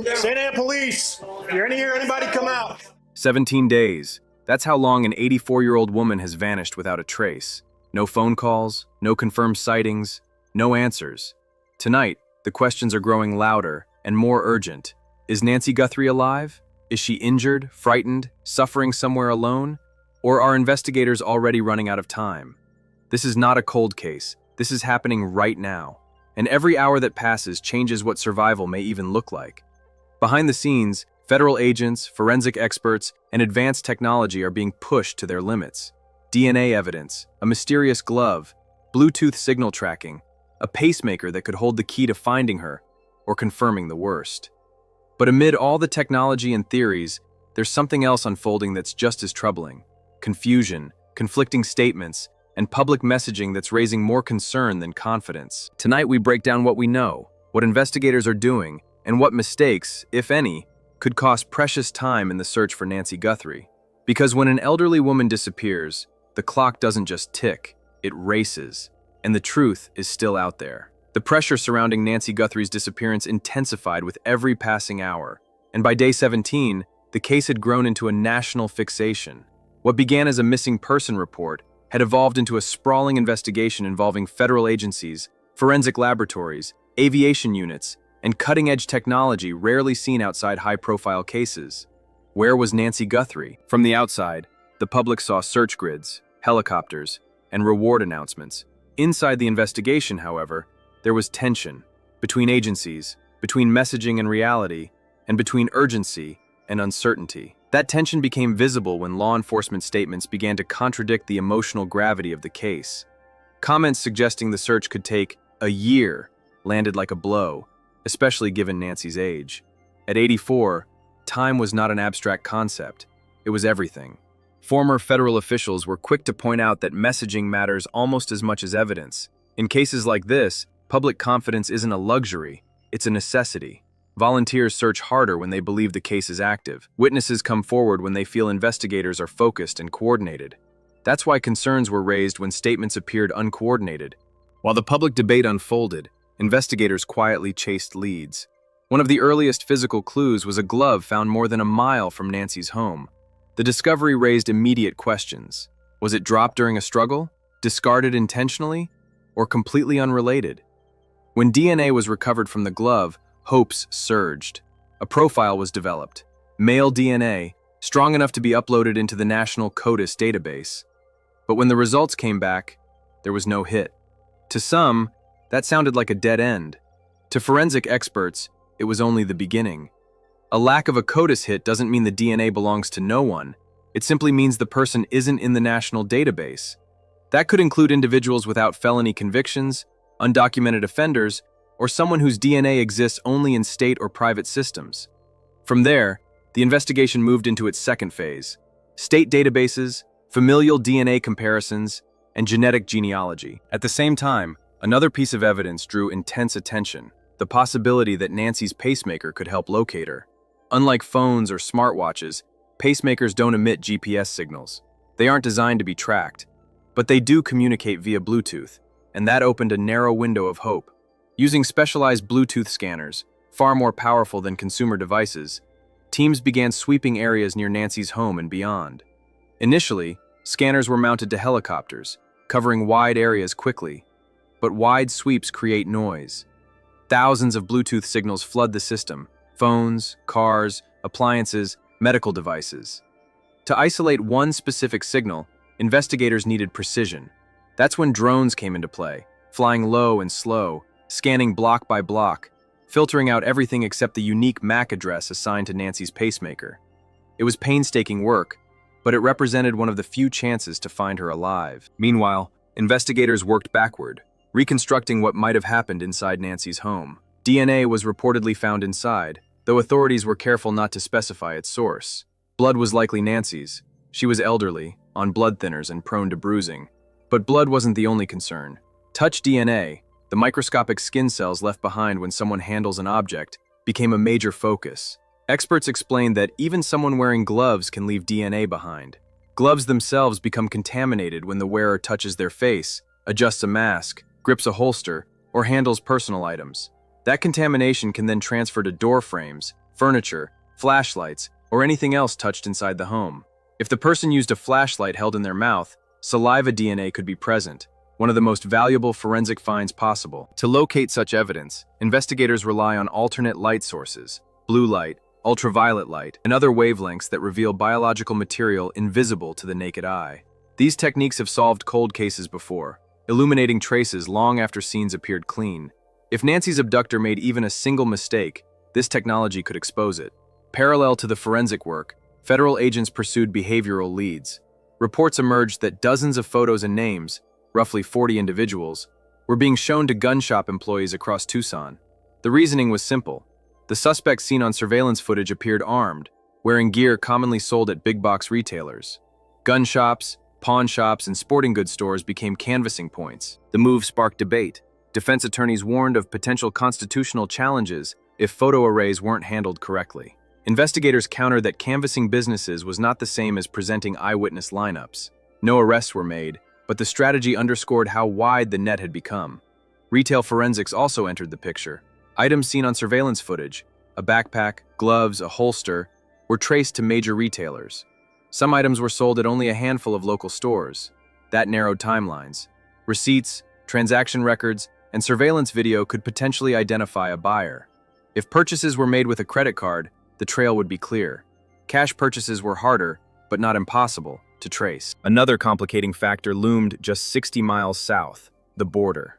St. Anne police. If you're in here, anybody come out. 17 days. That's how long an 84-year-old woman has vanished without a trace. No phone calls, no confirmed sightings, no answers. Tonight, the questions are growing louder and more urgent. Is Nancy Guthrie alive? Is she injured, frightened, suffering somewhere alone? Or are investigators already running out of time? This is not a cold case. This is happening right now. And every hour that passes changes what survival may even look like. Behind the scenes, federal agents, forensic experts, and advanced technology are being pushed to their limits. DNA evidence, a mysterious glove, Bluetooth signal tracking, a pacemaker that could hold the key to finding her or confirming the worst. But amid all the technology and theories, there's something else unfolding that's just as troubling. Confusion, conflicting statements, and public messaging that's raising more concern than confidence. Tonight we break down what we know, what investigators are doing, and what mistakes, if any, could cost precious time in the search for Nancy Guthrie. Because when an elderly woman disappears, the clock doesn't just tick, it races, and the truth is still out there. The pressure surrounding Nancy Guthrie's disappearance intensified with every passing hour, and by day 17, the case had grown into a national fixation. What began as a missing person report had evolved into a sprawling investigation involving federal agencies, forensic laboratories, aviation units, and cutting-edge technology rarely seen outside high-profile cases. Where was Nancy Guthrie? From the outside, the public saw search grids, helicopters, and reward announcements. Inside the investigation, however, there was tension between agencies, between messaging and reality, and between urgency and uncertainty. That tension became visible when law enforcement statements began to contradict the emotional gravity of the case. Comments suggesting the search could take a year landed like a blow, especially given Nancy's age. At 84, time was not an abstract concept, it was everything. Former federal officials were quick to point out that messaging matters almost as much as evidence. In cases like this, public confidence isn't a luxury, it's a necessity. Volunteers search harder when they believe the case is active. Witnesses come forward when they feel investigators are focused and coordinated. That's why concerns were raised when statements appeared uncoordinated. While the public debate unfolded, investigators quietly chased leads. One of the earliest physical clues was a glove found more than a mile from Nancy's home. The discovery raised immediate questions. Was it dropped during a struggle, discarded intentionally, or completely unrelated? When DNA was recovered from the glove, hopes surged. A profile was developed, male DNA, strong enough to be uploaded into the National CODIS database. But when the results came back, there was no hit. To some, that sounded like a dead end. To forensic experts, it was only the beginning. A lack of a CODIS hit doesn't mean the DNA belongs to no one. It simply means the person isn't in the national database. That could include individuals without felony convictions, undocumented offenders, or someone whose DNA exists only in state or private systems. From there, the investigation moved into its second phase: state databases, familial DNA comparisons, and genetic genealogy. At the same time, another piece of evidence drew intense attention: the possibility that Nancy's pacemaker could help locate her. Unlike phones or smartwatches, pacemakers don't emit GPS signals. They aren't designed to be tracked, but they do communicate via Bluetooth, and that opened a narrow window of hope. Using specialized Bluetooth scanners, far more powerful than consumer devices, teams began sweeping areas near Nancy's home and beyond. Initially, scanners were mounted to helicopters, covering wide areas quickly. But wide sweeps create noise. Thousands of Bluetooth signals flood the system: phones, cars, appliances, medical devices. To isolate one specific signal, investigators needed precision. That's when drones came into play, flying low and slow, scanning block by block, filtering out everything except the unique MAC address assigned to Nancy's pacemaker. It was painstaking work, but it represented one of the few chances to find her alive. Meanwhile, investigators worked backward, reconstructing what might have happened inside Nancy's home. DNA was reportedly found inside, though authorities were careful not to specify its source. Blood was likely Nancy's. She was elderly, on blood thinners, and prone to bruising. But blood wasn't the only concern. Touch DNA, the microscopic skin cells left behind when someone handles an object, became a major focus. Experts explained that even someone wearing gloves can leave DNA behind. Gloves themselves become contaminated when the wearer touches their face, adjusts a mask, grips a holster, or handles personal items. That contamination can then transfer to door frames, furniture, flashlights, or anything else touched inside the home. If the person used a flashlight held in their mouth, saliva DNA could be present, one of the most valuable forensic finds possible. To locate such evidence, investigators rely on alternate light sources, blue light, ultraviolet light, and other wavelengths that reveal biological material invisible to the naked eye. These techniques have solved cold cases before, illuminating traces long after scenes appeared clean. If Nancy's abductor made even a single mistake, this technology could expose it. Parallel to the forensic work, federal agents pursued behavioral leads. Reports emerged that dozens of photos and names, roughly 40 individuals, were being shown to gun shop employees across Tucson. The reasoning was simple. The suspects seen on surveillance footage appeared armed, wearing gear commonly sold at big-box retailers. Gun shops, pawn shops, and sporting goods stores became canvassing points. The move sparked debate. Defense attorneys warned of potential constitutional challenges if photo arrays weren't handled correctly. Investigators countered that canvassing businesses was not the same as presenting eyewitness lineups. No arrests were made, but the strategy underscored how wide the net had become. Retail forensics also entered the picture. Items seen on surveillance footage, a backpack, gloves, a holster, were traced to major retailers. Some items were sold at only a handful of local stores. That narrowed timelines. Receipts, transaction records, and surveillance video could potentially identify a buyer. If purchases were made with a credit card, the trail would be clear. Cash purchases were harder, but not impossible, to trace. Another complicating factor loomed just 60 miles south, the border.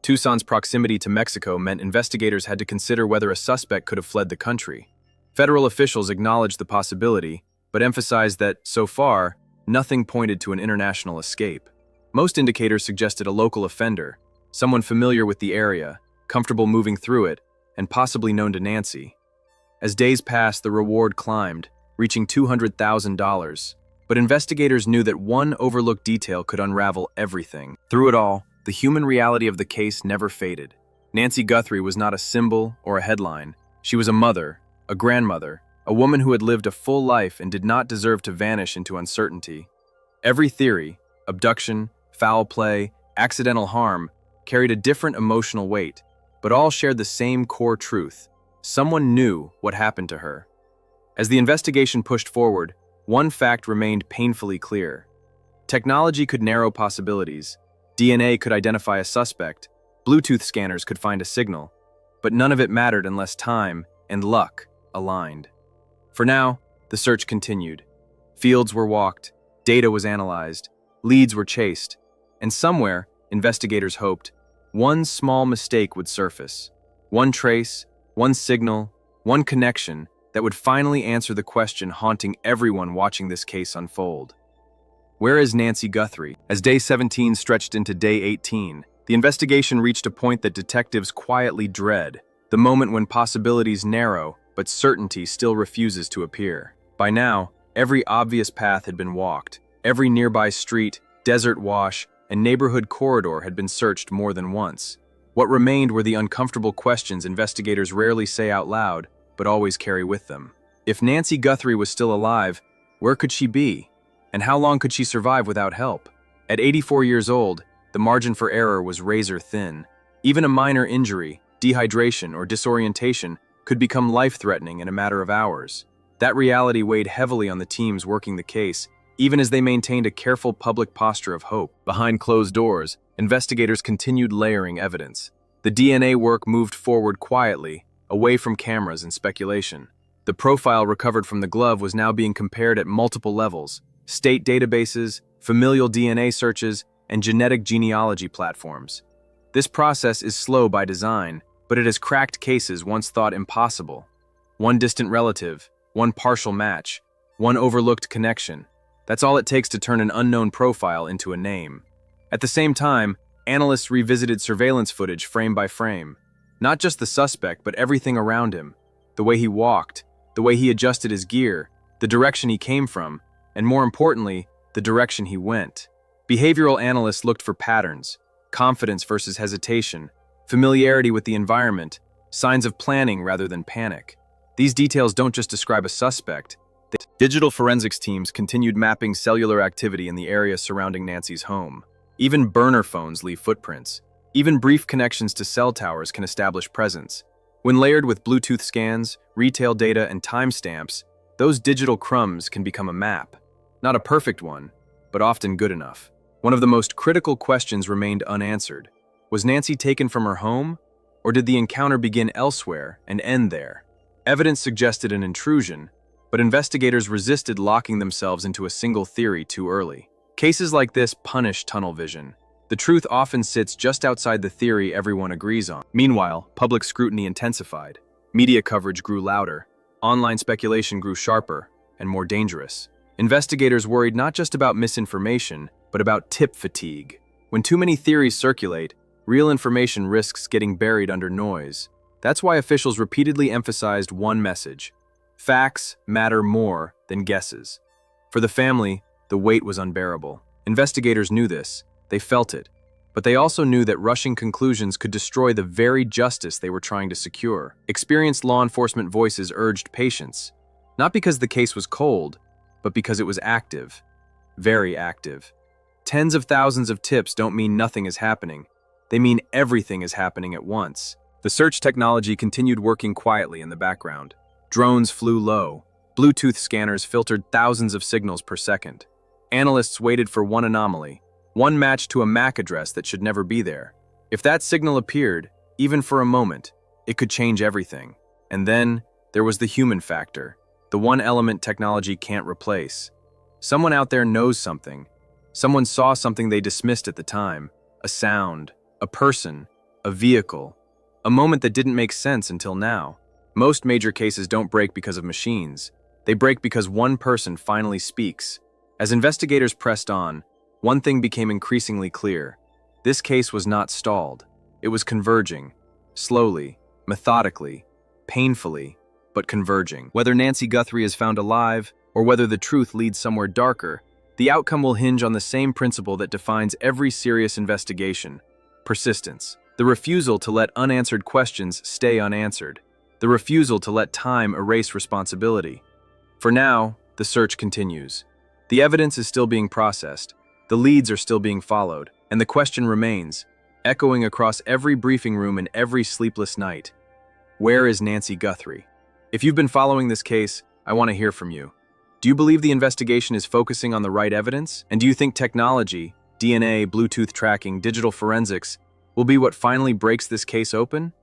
Tucson's proximity to Mexico meant investigators had to consider whether a suspect could have fled the country. Federal officials acknowledged the possibility, but emphasized that, so far, nothing pointed to an international escape. Most indicators suggested a local offender, someone familiar with the area, comfortable moving through it, and possibly known to Nancy. As days passed, the reward climbed, reaching $200,000. But investigators knew that one overlooked detail could unravel everything. Through it all, the human reality of the case never faded. Nancy Guthrie was not a symbol or a headline. She was a mother, a grandmother, a woman who had lived a full life and did not deserve to vanish into uncertainty. Every theory, abduction, foul play, accidental harm, carried a different emotional weight, but all shared the same core truth. Someone knew what happened to her. As the investigation pushed forward, one fact remained painfully clear. Technology could narrow possibilities. DNA could identify a suspect. Bluetooth scanners could find a signal. But none of it mattered unless time and luck aligned. For now, the search continued. Fields were walked, data was analyzed, leads were chased, and somewhere, investigators hoped, one small mistake would surface. One trace, one signal, one connection that would finally answer the question haunting everyone watching this case unfold. Where is Nancy Guthrie? As day 17 stretched into day 18, the investigation reached a point that detectives quietly dread, the moment when possibilities narrow, but certainty still refuses to appear. By now, every obvious path had been walked. Every nearby street, desert wash, and neighborhood corridor had been searched more than once. What remained were the uncomfortable questions investigators rarely say out loud, but always carry with them. If Nancy Guthrie was still alive, where could she be? And how long could she survive without help? At 84 years old, the margin for error was razor thin. Even a minor injury, dehydration, or disorientation could become life-threatening in a matter of hours. That reality weighed heavily on the teams working the case, even as they maintained a careful public posture of hope. Behind closed doors, investigators continued layering evidence. The DNA work moved forward quietly, away from cameras and speculation. The profile recovered from the glove was now being compared at multiple levels: state databases, familial DNA searches, and genetic genealogy platforms. This process is slow by design, but it has cracked cases once thought impossible. One distant relative, one partial match, one overlooked connection. That's all it takes to turn an unknown profile into a name. At the same time, analysts revisited surveillance footage frame by frame. Not just the suspect, but everything around him. The way he walked, the way he adjusted his gear, the direction he came from, and more importantly, the direction he went. Behavioral analysts looked for patterns: confidence versus hesitation, familiarity with the environment, signs of planning rather than panic. These details don't just describe a suspect. Digital forensics teams continued mapping cellular activity in the area surrounding Nancy's home. Even burner phones leave footprints. Even brief connections to cell towers can establish presence. When layered with Bluetooth scans, retail data, and timestamps, those digital crumbs can become a map. Not a perfect one, but often good enough. One of the most critical questions remained unanswered. Was Nancy taken from her home, or did the encounter begin elsewhere and end there? Evidence suggested an intrusion, but investigators resisted locking themselves into a single theory too early. Cases like this punish tunnel vision. The truth often sits just outside the theory everyone agrees on. Meanwhile, public scrutiny intensified. Media coverage grew louder. Online speculation grew sharper and more dangerous. Investigators worried not just about misinformation, but about tip fatigue. When too many theories circulate, real information risks getting buried under noise. That's why officials repeatedly emphasized one message: facts matter more than guesses. For the family, the weight was unbearable. Investigators knew this. They felt it. But they also knew that rushing conclusions could destroy the very justice they were trying to secure. Experienced law enforcement voices urged patience, not because the case was cold, but because it was active. Very active. Tens of thousands of tips don't mean nothing is happening. They mean everything is happening at once. The search technology continued working quietly in the background. Drones flew low. Bluetooth scanners filtered thousands of signals per second. Analysts waited for one anomaly, one match to a MAC address that should never be there. If that signal appeared, even for a moment, it could change everything. And then, there was the human factor, the one element technology can't replace. Someone out there knows something. Someone saw something they dismissed at the time. A sound, a person, a vehicle. A moment that didn't make sense until now. Most major cases don't break because of machines. They break because one person finally speaks. As investigators pressed on, one thing became increasingly clear. This case was not stalled. It was converging. Slowly, methodically, painfully, but converging. Whether Nancy Guthrie is found alive, or whether the truth leads somewhere darker, the outcome will hinge on the same principle that defines every serious investigation: persistence. The refusal to let unanswered questions stay unanswered. The refusal to let time erase responsibility. For now, the search continues. The evidence is still being processed. The leads are still being followed, and the question remains, echoing across every briefing room and every sleepless night: where is Nancy Guthrie? If you've been following this case, I want to hear from you. Do you believe the investigation is focusing on the right evidence? And do you think technology, DNA, Bluetooth tracking, digital forensics, will be what finally breaks this case open?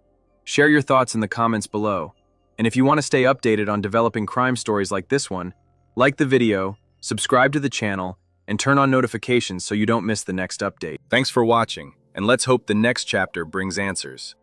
Share your thoughts in the comments below. And if you want to stay updated on developing crime stories like this one, like the video, subscribe to the channel, and turn on notifications so you don't miss the next update. Thanks for watching, and let's hope the next chapter brings answers.